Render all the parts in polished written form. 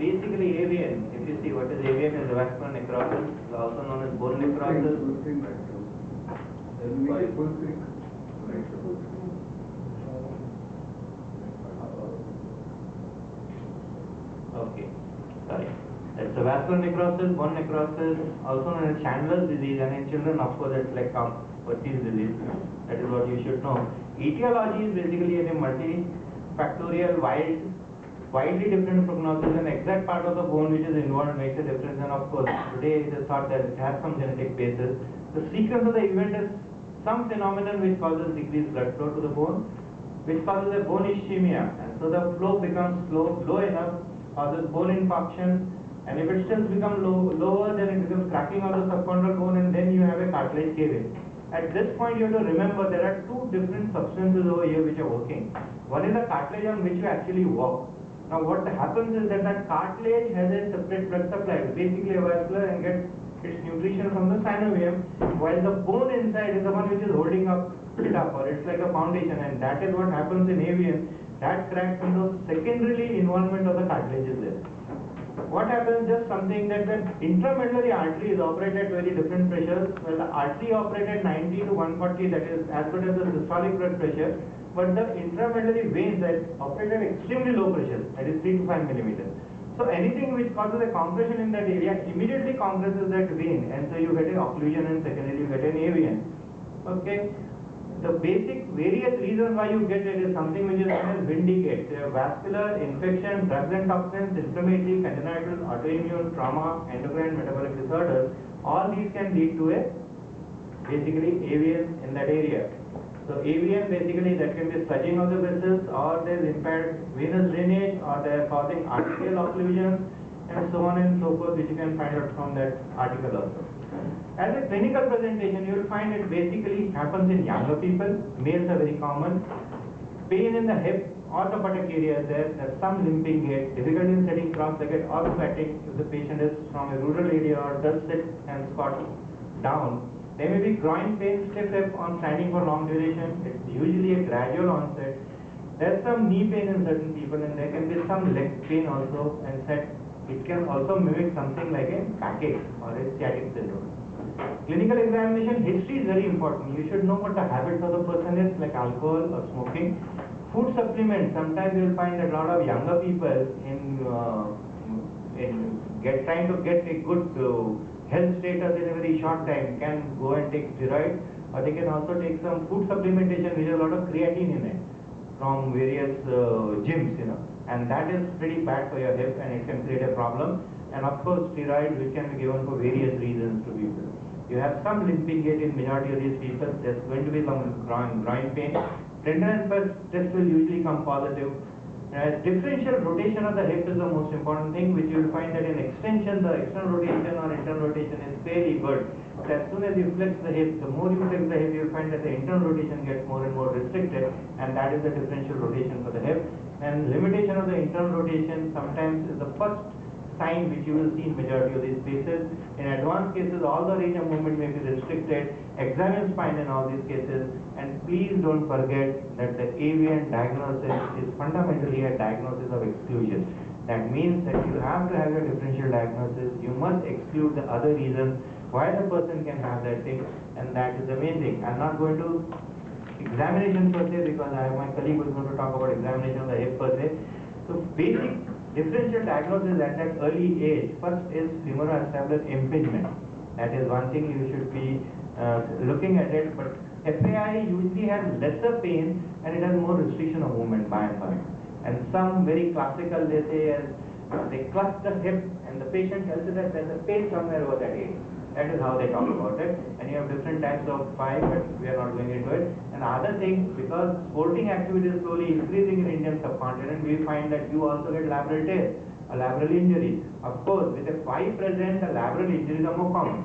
basically AVN. If you see what is AVN, is vascular necrosis, also known as bone necrosis. Okay, sorry. It's a vascular necrosis, bone necrosis, also known as Chandler's disease, and in children, of course, it's like Perthes disease. That is what you should know. Etiology is basically a multifactorial, widely different prognosis, and exact part of the bone which is involved makes a difference. And of course, today it is thought that it has some genetic basis. The sequence of the event is some phenomenon which causes decreased blood flow to the bone, which causes a bone ischemia, and so the flow becomes low enough, causes bone infarction, and if it still becomes lower, then it becomes cracking of the subchondral bone, and then you have a cartilage caving. At this point, you have to remember there are two different substances over here which are working. One is the cartilage on which you actually walk. Now, what happens is that cartilage has a separate blood supply, basically a vascular, and gets its nutrition from the synovium, while the bone inside is the one which is holding it up, or it's like a foundation, and that is what happens in AVN. That cracks into secondarily involvement of the cartilage is there. What happens, just something that the intramedullary artery is operated at very different pressures. Well, the artery operated 90 to 140, that is as good as the systolic blood pressure, but the intramedullary veins that operate at extremely low pressure, that is 3 to 5 millimeters. So anything which causes a compression in that area immediately compresses that vein, and so you get an occlusion and secondarily you get an AVN. Okay. The basic various reasons why you get it is something which is known as vindicate. Vascular, infection, drugs and toxins, inflammatory, congenital, autoimmune, trauma, endocrine, metabolic disorders. All these can lead to a basically AVN in that area. So AVN basically that can be smudging of the vessels, or there is impaired venous drainage, or they are causing arterial occlusions, and so on and so forth, which you can find out from that article also. As a clinical presentation, you will find it basically happens in younger people. Males are very common. Pain in the hip or the buttock area is there. There's some limping gait, difficulty in sitting cross-legged or squatting if the patient is from a rural area or does sit and squat down. There may be groin pain, stiff hip on standing for long duration. It's usually a gradual onset. There's some knee pain in certain people, and there can be some leg pain also, and it can also mimic something like a backache or a sciatic syndrome. Clinical examination history is very important. You should know what the habits of the person is, like alcohol or smoking. Food supplements, sometimes you will find that a lot of younger people trying to get a good health status in a very short time can go and take steroids, or they can also take some food supplementation which has a lot of creatine in it from various gyms, and that is pretty bad for your hip, and it can create a problem. And of course, steroids which can be given for various reasons to people. You have some limping gait in majority of these people. There's going to be some groin pain. Tenderness test will usually come positive. Differential rotation of the hip is the most important thing, which you will find that in extension, the external rotation or internal rotation is fairly good. But as soon as you flex the hip, the more you flex the hip, you will find that the internal rotation gets more and more restricted, and that is the differential rotation for the hip. And limitation of the internal rotation sometimes is the first sign which you will see in majority of these cases. In advanced cases, all the range of movement may be restricted. Examine spine in all these cases, and please don't forget that the AVN diagnosis is fundamentally a diagnosis of exclusion. That means that you have to have a differential diagnosis. You must exclude the other reasons why the person can have that thing, and that is the main thing. I'm not going to examination per se, because I have my colleague who is going to talk about examination of the hip per se. So basic differential diagnosis at that early age, first is femoroacetabular impingement. That is one thing you should be looking at it, but FAI usually has lesser pain and it has more restriction of movement by and large. And some very classical, they say, they clutch the hip and the patient tells you that there's a pain somewhere over that area. That is how they talk about it. And you have different types of FAI, but we are not going into it. And the other thing, because sporting activity is slowly increasing in Indian subcontinent, we find that you also get labral tears, a labral injury. Of course, with a FAI present, the labral injuries are more common.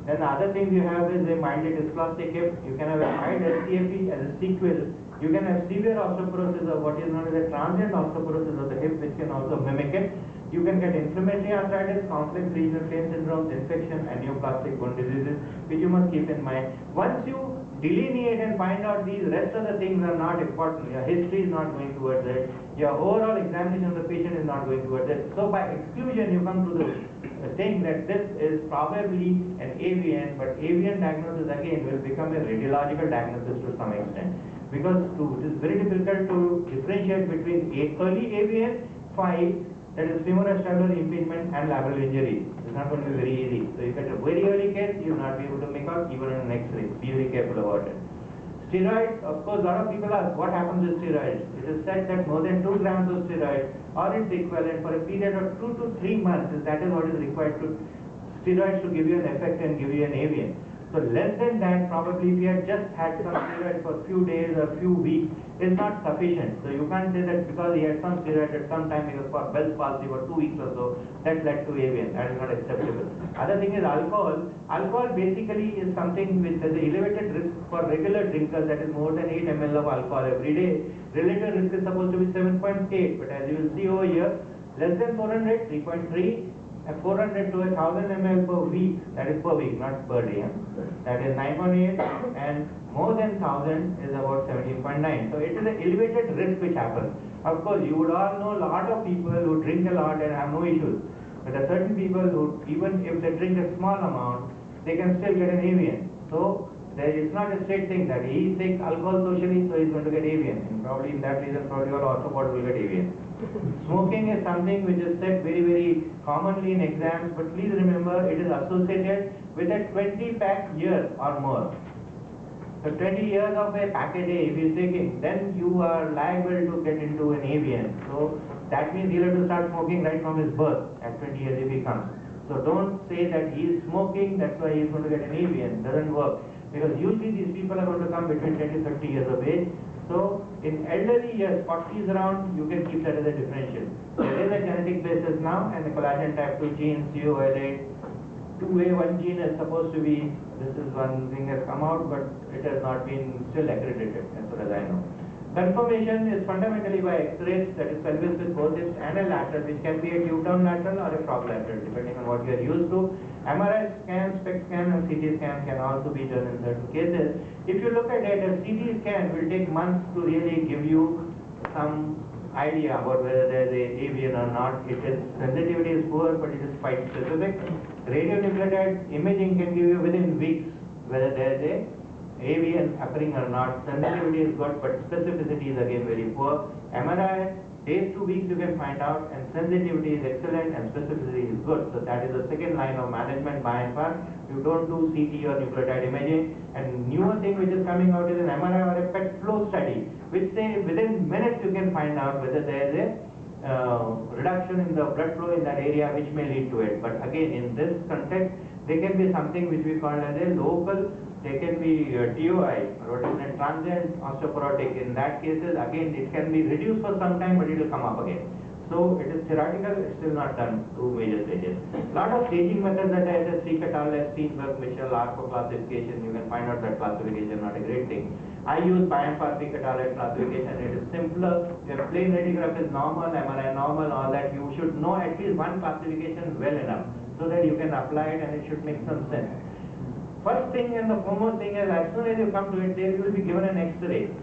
Then the other thing you have is a mildly dysplastic hip. You can have a mild STFE as a sequel. You can have severe osteoporosis, or what is known as a transient osteoporosis of the hip, which can also mimic it. You can get inflammatory arthritis, complex regional pain syndromes, infection, and neoplastic bone diseases, which you must keep in mind. Once you delineate and find out these rest of the things are not important. Your history is not going towards it. Your overall examination of the patient is not going towards it. So by exclusion, you come to the thing that this is probably an AVN, but AVN diagnosis again will become a radiological diagnosis to some extent. Because it is very difficult to differentiate between early AVN 5, that is femoroacetabular impingement, and labral injury. It's not going to be very easy. So if it's a very early case, you will not be able to make out even in an X-ray. Be very careful about it. Steroids, of course, a lot of people ask what happens with steroids. It is said that more than 2 grams of steroids or its equivalent for a period of 2 to 3 months, that is what is required to steroids to give you an effect and give you an AVN. So less than that, probably if you have just had some steroids for a few days or few weeks, is not sufficient. So you can't say that because he had some steroids at some time, he was for Bell's palsy for 2 weeks or so, that led to AVN. That is not acceptable. Other thing is alcohol. Alcohol basically is something which has an elevated risk for regular drinkers, that is more than 8 ml of alcohol every day. Relative risk is supposed to be 7.8, but as you will see over here, less than 400, 3.3. 400 to 1000 ml per week, that is per week, not per day, that is 9.8, and more than 1000 is about 17.9. So it is an elevated risk which happens. Of course, you would all know a lot of people who drink a lot and have no issues, but there are certain people who, even if they drink a small amount, they can still get an AVN. So it's not a straight thing that he takes alcohol socially, so he's going to get AVN. And probably in that reason, probably all orthopods will get AVN. Smoking is something which is said very, very commonly in exams, but please remember it is associated with a 20-pack year or more. So 20 years of a pack a day if he is taking, then you are liable to get into an AVN. So that means he'll have to start smoking right from his birth at 20 years if he comes. So don't say that he is smoking, that's why he is going to get an AVN. Doesn't work. Because usually these people are going to come between 10 to 30 years of age. So in elderly years, 40s around, you can keep that as a differential. There is a genetic basis now, and the collagen type 2 gene, COL8, 2A1 gene is supposed to be, this is one thing has come out, but it has not been still accredited as far as I know. Confirmation is fundamentally by X-rays, that is pelvis with both hips and a lateral, which can be a tube-down lateral or a frog lateral, depending on what you are used to. MRI scan, SPECT scan, and CT scan can also be done in certain cases. If you look at it, a CT scan will take months to really give you some idea about whether there is a AVN or not. Sensitivity is poor, but it is quite specific. Radionuclide imaging can give you within weeks whether there is a AVN occurring or not. Sensitivity is good, but specificity is again very poor. MRI, days to weeks you can find out, and sensitivity is excellent and specificity is good. So that is the second line of management by and far. You don't do CT or nucleotide imaging. And newer thing which is coming out is an MRI or a PET flow study, which say within minutes you can find out whether there is a reduction in the blood flow in that area which may lead to it. But again, in this context, there can be something which we call as a local. They can be TOI, rotational transient osteoporotic. In that cases, again, it can be reduced for some time, but it will come up again. So it is theoretical, it's still not done to major stages. Lot of staging methods that I just see et al. Steenberg, Mitchell, ARCO classification, you can find out that classification, not a great thing. I use Bayan-Farsi et al. Classification, it is simpler. Your plain radiograph is normal, MRI normal, all that. You should know at least one classification well enough so that you can apply it and it should make some sense. First thing and the foremost thing is, as soon as you come to it, there you will be given an X-ray.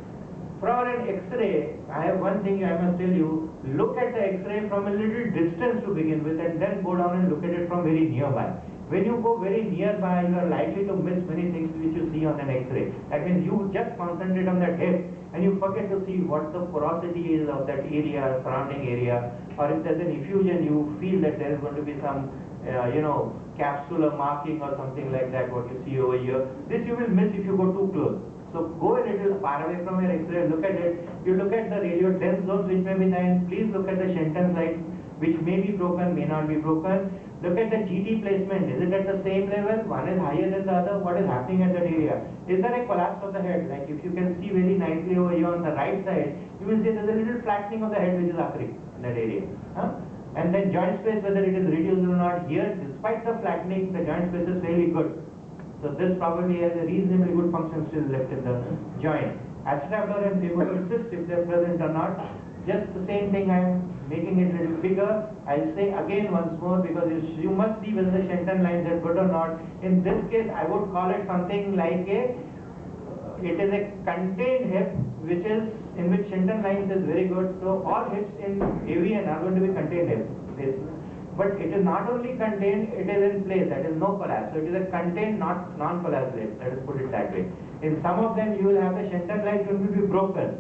For an X-ray, I have one thing I must tell you, look at the X-ray from a little distance to begin with and then go down and look at it from very nearby. When you go very nearby, you are likely to miss many things which you see on an X-ray. That means you just concentrate on that hip and you forget to see what the porosity is of that area, surrounding area, or if there's an effusion, you feel that there is going to be some capsular marking or something like that, what you see over here. This you will miss if you go too close. So go a little far away from your X-ray, look at it. You look at the radio dense zones which may be there. Please look at the Shenton site which may be broken, may not be broken. Look at the GT placement. Is it at the same level? One is higher than the other. What is happening at that area? Is there a collapse of the head? Like if you can see very nicely over here on the right side, you will see there's a little flattening of the head which is occurring in that area. And then joint space, whether it is reduced or not, here despite the flattening, the joint space is fairly good. So this probably has a reasonably good function still left in the joint. Acetabular and femoral cysts, if they are present or not, just the same thing. I am making it a little bigger. I'll say again once more because you must see whether the Shenton lines are good or not. In this case, I would call it something like a it is a contained hip which is in which Shenton lines is very good. So all hips in AVN are going to be contained hips. But it is not only contained, it is in place, that is no collapse. So it is a contained, not non-collapsed hip, let us put it that way. In some of them you will have the Shenton line going to be broken.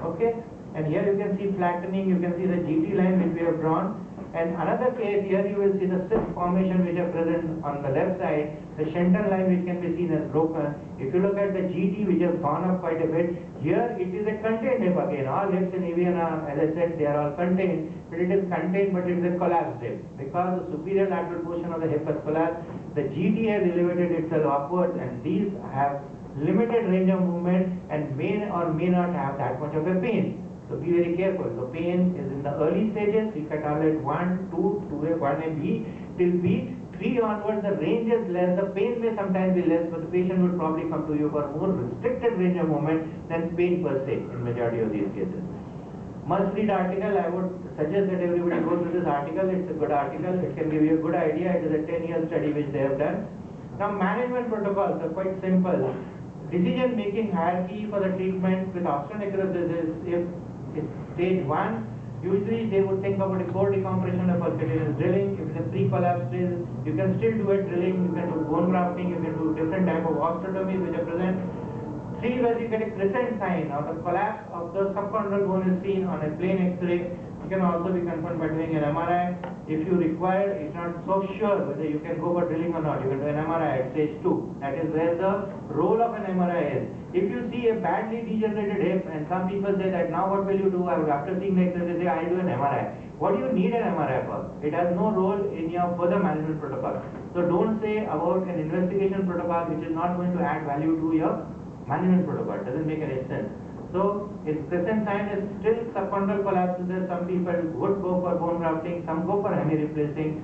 Okay? And here you can see flattening, you can see the GT line which we have drawn. And another case, here you will see the cyst formation which are present on the left side, the Shenton line which can be seen as broken. If you look at the GT which has gone up quite a bit, here it is a contained hip again. All hips in AVN are, as I said, they are all contained, but it is contained but it is a collapsed hip. Because the superior lateral portion of the hip has collapsed, the GT has elevated itself upwards, and these have limited range of movement and may or may not have that much of a pain. So be very careful. So pain is in the early stages. You can tolerate 1, 2, 2A, 1A, B till B. 3 onwards the range is less. The pain may sometimes be less, but the patient would probably come to you for more restricted range of movement than pain per se in majority of these cases. Must read article. I would suggest that everybody go through this article. It's a good article. It can give you a good idea. It is a 10-year study which they have done. Now management protocols are quite simple. Decision making hierarchy for the treatment with osteonecrosis is, if stage 1, usually they would think about a core decompression of percutaneous drilling. If it's a pre-collapse stage, you can still do a drilling, you can do bone grafting, you can do different type of osteotomies which are present. 3, where you get a crescent sign or the collapse of the subchondral bone is seen on a plain X-ray. You can also be confirmed by doing an MRI. If you require, it's not so sure whether you can go for drilling or not, you can do an MRI at stage 2. That is where the role of an MRI is. If you see a badly degenerated hip, and some people say that now what will you do? After seeing the X-ray, they say I'll do an MRI. What do you need an MRI for? It has no role in your further management protocol. So don't say about an investigation protocol which is not going to add value to your management protocol. It doesn't make any sense. So its present time is still subchondral collapses. Some people would go for bone grafting, some go for hemi-replacement,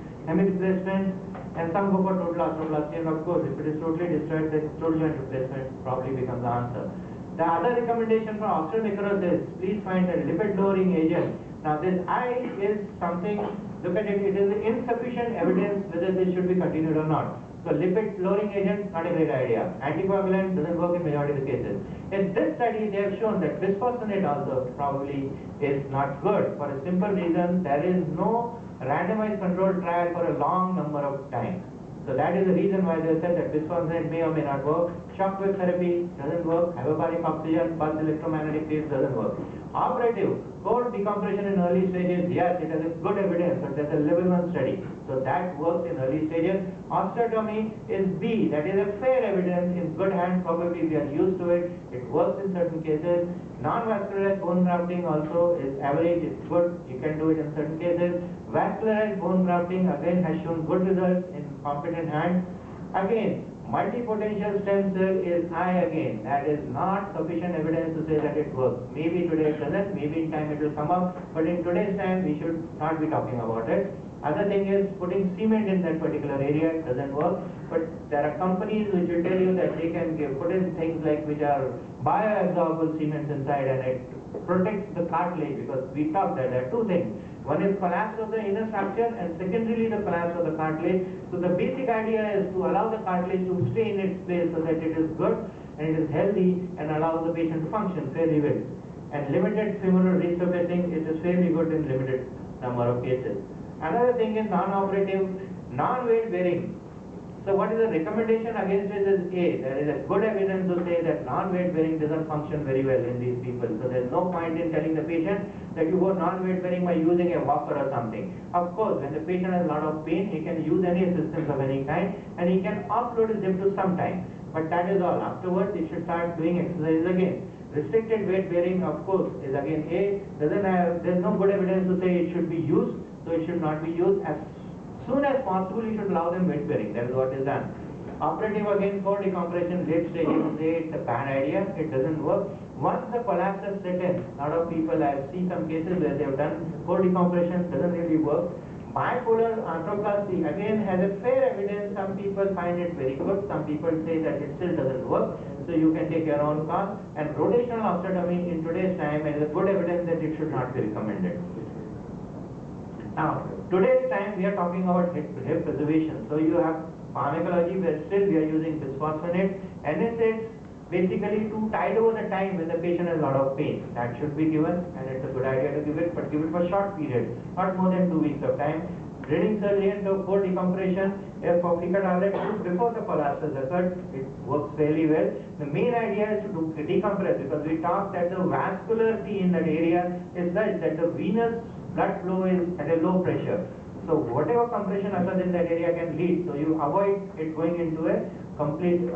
and some go for total arthroplasty. And of course, if it is totally destroyed, then total joint replacement probably becomes the answer. The other recommendation for osteonecrosis, please find a lipid lowering agent. Now this I is something, look at it, it is insufficient evidence whether this should be continued or not. So lipid lowering agent, not a great idea. Anticoagulant doesn't work in majority of the cases. In this study, they have shown that bisphosphonate also probably is not good. For a simple reason, there is no randomized controlled trial for a long number of time. So that is the reason why they said that bisphosphonate may or may not work. Shockwave therapy doesn't work. Hyperbaric oxygen, pulse electromagnetic waves doesn't work. Operative, core decompression in early stages, yes, it has a good evidence, but there's a level 1 study. So that works in early stages. Osteotomy is B, that is a fair evidence, in good hands, probably if you are used to it, it works in certain cases. Non-vascularized bone grafting also is average, it's good, you can do it in certain cases. Vascularized bone grafting again has shown good results in competent hands. Again, multipotential stem cell is I again. That is not sufficient evidence to say that it works. Maybe today it doesn't, maybe in time it will come up, but in today's time we should not be talking about it. Other thing is putting cement in that particular area, it doesn't work. But there are companies which will tell you that they can put in things like which are bioabsorbable cements inside, and it protects the cartilage, because we talked that there are two things. One is collapse of the inner structure, and secondarily the collapse of the cartilage. So the basic idea is to allow the cartilage to stay in its place so that it is good and it is healthy and allows the patient to function fairly well. And limited femoral resurfacing, it is fairly good in limited number of cases. Another thing is non-operative, non-weight bearing. So what is the recommendation against this is A. There is a good evidence to say that non-weight bearing doesn't function very well in these people. So there is no point in telling the patient that you go non-weight bearing by using a walker or something. Of course, when the patient has a lot of pain, he can use any assistance of any kind, and he can offload his hip to some time. But that is all. Afterwards, he should start doing exercise again. Restricted weight bearing, of course, is again A. There is no good evidence to say it should be used, so it should not be used. As soon as possible, you should allow them weight bearing. That is what is done. Operative again for decompression, late stage, you say it's a bad idea, it doesn't work. Once the collapse has set in, a lot of people, I have seen some cases where they have done core decompression, doesn't really work. Bipolar arthroplasty again has a fair evidence. Some people find it very good, some people say that it still doesn't work. So you can take your own call. And rotational osteotomy in today's time is a good evidence that it should not be recommended. Now, today's time we are talking about hip preservation. So you have pharmacology where still we are using bisphosphonate, NSAIDs basically to tide over the time when the patient has a lot of pain. That should be given, and it's a good idea to give it, but give it for short period, not more than 2 weeks of time. Draining surgery and the cold decompression, if optica tablet before the collapse occurred, it works fairly well. The main idea is to decompress, because we talked that the vascularity in that area is such that the venous blood flow is at a low pressure. So whatever compression occurs in that area can lead, so you avoid it going into a complete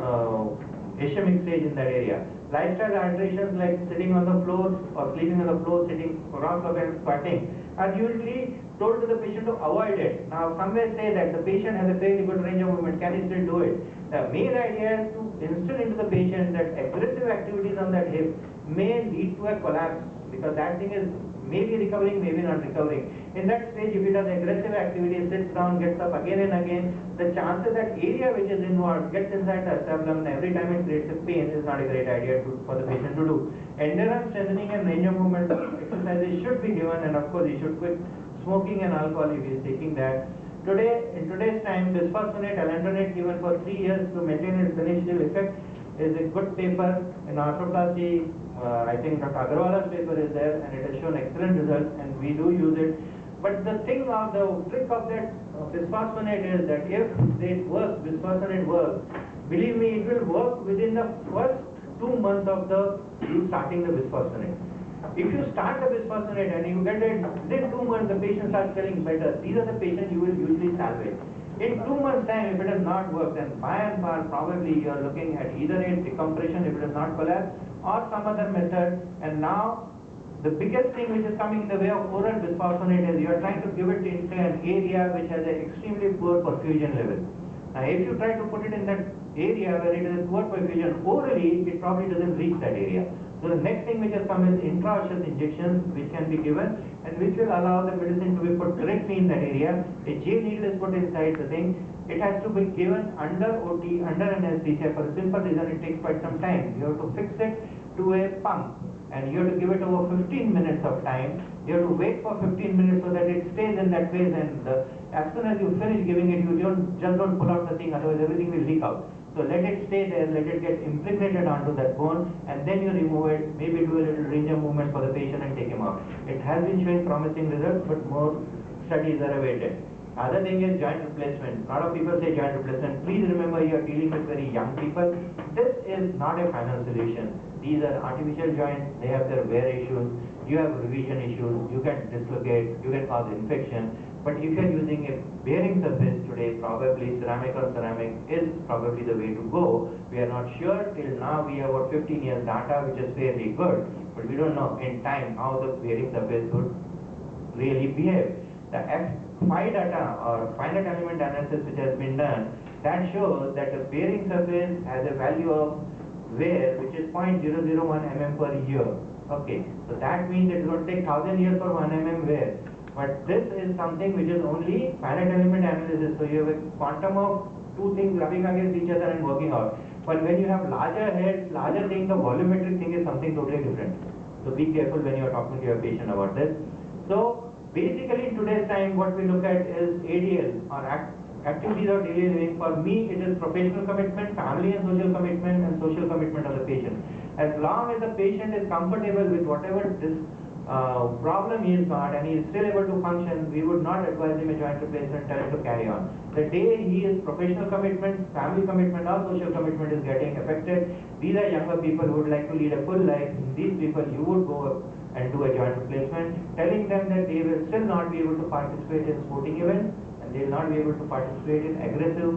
ischemic stage in that area. Lifestyle alterations like sitting on the floor or sleeping on the floor, sitting cross up and squatting are usually told to the patient to avoid it. Now some may say that the patient has a fairly good range of movement, can he still do it? The main idea is to instill into the patient that aggressive activities on that hip may lead to a collapse, because that thing is maybe recovering, maybe not recovering. In that stage, if he does aggressive activity, sits down, gets up again and again, the chances that area which is involved gets inside the acetabulum, every time it creates a pain, is not a great idea for the patient to do. Endurance, strengthening and range of movement exercises should be given, and of course he should quit smoking and alcohol if he is taking that. Today, in today's time, bisphosphonate, alendronate given for 3 years to maintain its beneficial effect is a good paper in arthroplasty. I think Dr. Agarwala's paper is there, and it has shown excellent results, and we do use it. But the thing of the trick of that bisphosphonate is that if it works, bisphosphonate works, believe me, it will work within the first 2 months of you starting the bisphosphonate. If you start the bisphosphonate and you get it within 2 months, the patient starts feeling better. These are the patients you will usually salvage. In 2 months' time, if it has not worked, then by and far probably you are looking at either a decompression if it has not collapsed, or some other method. And now the biggest thing which is coming in the way of oral bisphosphonate is you are trying to give it into an area which has an extremely poor perfusion level. Now if you try to put it in that area where it is poor perfusion orally, it probably doesn't reach that area. So the next thing which has come is intraosseous injections, which can be given and which will allow the medicine to be put directly in that area. A gel needle is put inside the thing. It has to be given under OT, under anesthesia, for a simple reason: it takes quite some time. You have to fix it to a pump, and you have to give it over 15 minutes of time. You have to wait for 15 minutes so that it stays in that phase, and as soon as you finish giving it, you don't pull out the thing, otherwise everything will leak out. So let it stay there, let it get impregnated onto that bone, and then you remove it, maybe do a little range of movement for the patient and take him out. It has been showing promising results, but more studies are awaited. Other thing is joint replacement. A lot of people say joint replacement. Please remember, you are dealing with very young people. This is not a final solution. These are artificial joints, they have their wear issues, you have revision issues, you can dislocate, you can cause infection. But if you are using a bearing surface today, probably ceramic or ceramic is probably the way to go. We are not sure. Till now we have about 15 years data, which is fairly good, but we don't know in time how the bearing surface would really behave. The F5 data or finite element analysis which has been done, that shows that the bearing surface has a value of wear which is 0.001 mm per year. Okay, so that means it is going to take 1000 years for 1 mm wear. But this is something which is only finite element analysis. So you have a quantum of two things rubbing against each other and working out. But when you have larger heads, larger thing, the volumetric thing is something totally different. So be careful when you are talking to your patient about this. So basically in today's time, what we look at is ADL or activities of daily living. For me, it is professional commitment, family and social commitment, and social commitment of the patient. As long as the patient is comfortable with whatever this problem he has got and he is still able to function, we would not advise him a joint replacement, tell him to carry on. The day he is professional commitment, family commitment or social commitment is getting affected, these are younger people who would like to lead a full life. These people you would go and do a joint replacement, telling them that they will still not be able to participate in sporting events and they will not be able to participate in aggressive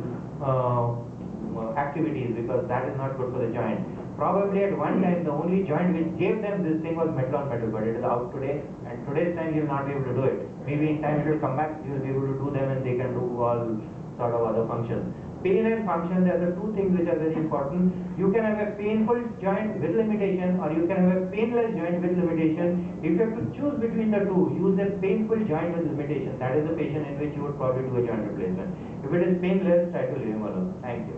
activities, because that is not good for the joint. Probably at one time the only joint which gave them this thing was metal on metal, but it is out today, and today's time you will not be able to do it. Maybe in time it will come back, you will be able to do them and they can do all sort of other functions. Pain and function, they are the two things which are very important. You can have a painful joint with limitation, or you can have a painless joint with limitation. If you have to choose between the two, use a painful joint with limitation. That is the patient in which you would probably do a joint replacement. If it is painless, try to leave him alone. Thank you.